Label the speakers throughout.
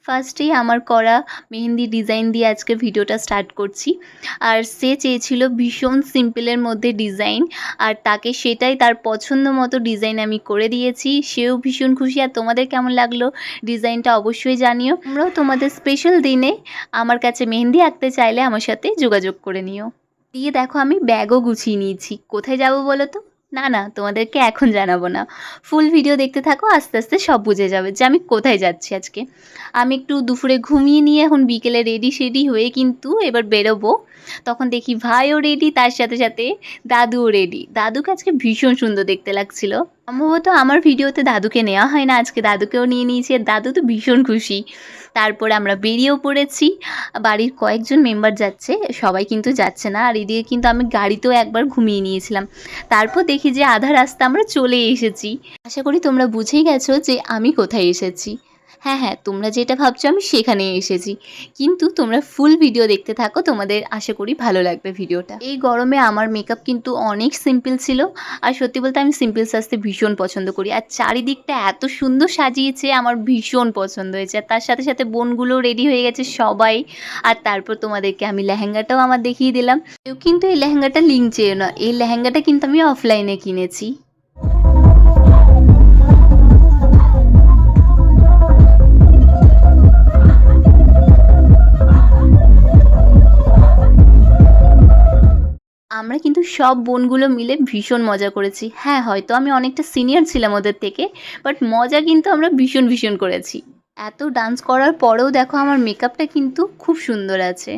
Speaker 1: ফার্স্টেই আমার করা মেহেন্দি ডিজাইন দিয়ে আজকে ভিডিওটা স্টার্ট করছি। আর সে চেয়েছিল ভীষণ সিম্পলের মধ্যে ডিজাইন, আর তাকে সেটাই তার পছন্দ মতো ডিজাইন আমি করে দিয়েছি। সেও ভীষণ খুশি। আর তোমাদের কেমন লাগলো ডিজাইনটা অবশ্যই জানিও। তোমরাও তোমাদের স্পেশাল দিনে আমার কাছে মেহেন্দি আঁকতে চাইলে আমার সাথে যোগাযোগ করে নিও। দিয়ে দেখো আমি ব্যাগও গুছিয়ে নিয়েছি। কোথায় যাব বলো তো? না না, তোমাদেরকে এখন জানাবো না। ফুল ভিডিও দেখতে থাকো, আস্তে আস্তে সব বুঝে যাবে যে আমি কোথায় যাচ্ছি আজকে। আমি একটু দুপুরে ঘুমিয়ে নিয়ে এখন বিকেলে রেডি সেডি হয়ে কিন্তু এবার বেরোবো। তখন দেখি ভাইও রেডি, তার সাথে সাথে দাদুও রেডি। দাদুকে আজকে ভীষণ সুন্দর দেখতে লাগছিল। সম্ভবত আমার ভিডিওতে দাদুকে নেওয়া হয় না, আজকে দাদুকেও নিয়ে নিয়েছি। আর দাদু তো ভীষণ খুশি। তারপরে আমরা বেরিয়েও পড়েছি। বাড়ির কয়েকজন মেম্বার যাচ্ছে, সবাই কিন্তু যাচ্ছে না। আর এদিকে কিন্তু আমি গাড়িতেও একবার ঘুমিয়ে নিয়েছিলাম। তারপর দেখি যে আধা রাস্তা আমরা চলে এসেছি। আশা করি তোমরা বুঝেই গেছো যে আমি কোথায় এসেছি। হ্যাঁ হ্যাঁ, তোমরা যেটা ভাবছো আমি সেখানেই এসেছি, কিন্তু তোমরা ফুল ভিডিও দেখতে থাকো, তোমাদের আশা করি ভালো লাগবে ভিডিওটা। এই গরমে আমার মেকআপ কিন্তু অনেক সিম্পল ছিল। আর সত্যি বলতে আমি সিম্পল সাজতে ভীষণ পছন্দ করি। আর চারিদিকটা এত সুন্দর সাজিয়েছে, আমার ভীষণ পছন্দ হয়েছে। আর তার সাথে সাথে বোনগুলো রেডি হয়ে গেছে সবাই। আর তারপর তোমাদেরকে আমি লেহেঙ্গাটাও আমার দেখিয়ে দিলাম। কেউ কিন্তু এই লেহেঙ্গাটা লিঙ্ক চেয়েও না, এই লেহেঙ্গাটা কিন্তু আমি অফলাইনে কিনেছি। আমরা কিন্তু সব বোনগুলো মিলে ভীষণ মজা করেছি। হ্যাঁ, হয়তো আমি অনেকটা সিনিয়র ছিলাম ওদের থেকে, বাট মজা কিন্তু আমরা ভীষণ ভীষণ করেছি। এত ডান্স করার পরেও দেখো আমার মেকআপটা কিন্তু খুব সুন্দর আছে।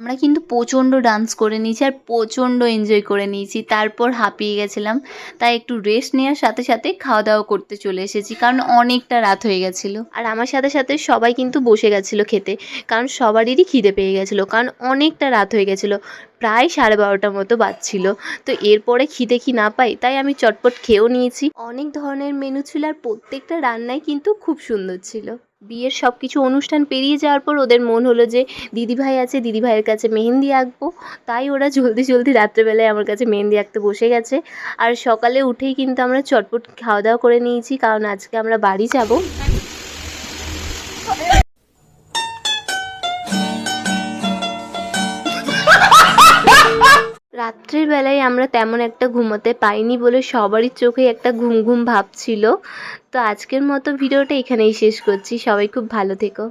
Speaker 1: আমরা কিন্তু প্রচণ্ড ডান্স করে নিয়েছি আর প্রচণ্ড এনজয় করে নিয়েছি। তারপর হাঁপিয়ে গেছিলাম, তাই একটু রেস্ট নেওয়ার সাথে সাথে খাওয়া দাওয়া করতে চলে এসেছি, কারণ অনেকটা রাত হয়ে গেছিলো। আর আমার সাথে সাথে সবাই কিন্তু বসে গেছিলো খেতে, কারণ সবারই খিদে পেয়ে গেছিলো, কারণ অনেকটা রাত হয়ে গেছিলো, প্রায় 12:30টার মতো বাজছিল। তো এরপরে খিদে কি না পাই, তাই আমি চটপট খেয়েও নিয়েছি। অনেক ধরনের মেনু ছিল আর প্রত্যেকটা রান্নাই কিন্তু খুব সুন্দর ছিল। বিয়ের সব কিছু অনুষ্ঠান পেরিয়ে যাওয়ার পর ওদের মন হলো যে দিদিভাই আছে, দিদিভাইয়ের কাছে মেহেন্দি আঁকবো। তাই ওরা জলদি জলদি রাত্রেবেলায় আমার কাছে মেহেন্দি আঁকতে বসে গেছে। আর সকালে উঠেই কিন্তু আমরা চটপট খাওয়া দাওয়া করে নিয়েছি, কারণ আজকে আমরা বাড়ি যাব। রাত্রের বেলায় আমরা তেমন একটা ঘুমোতে পাইনি বলে সবারই চোখে একটা ঘুম ঘুম ভাব ছিল। তো আজকের মতো ভিডিওটা এখানেই শেষ করছি। সবাই খুব ভালো থেকো।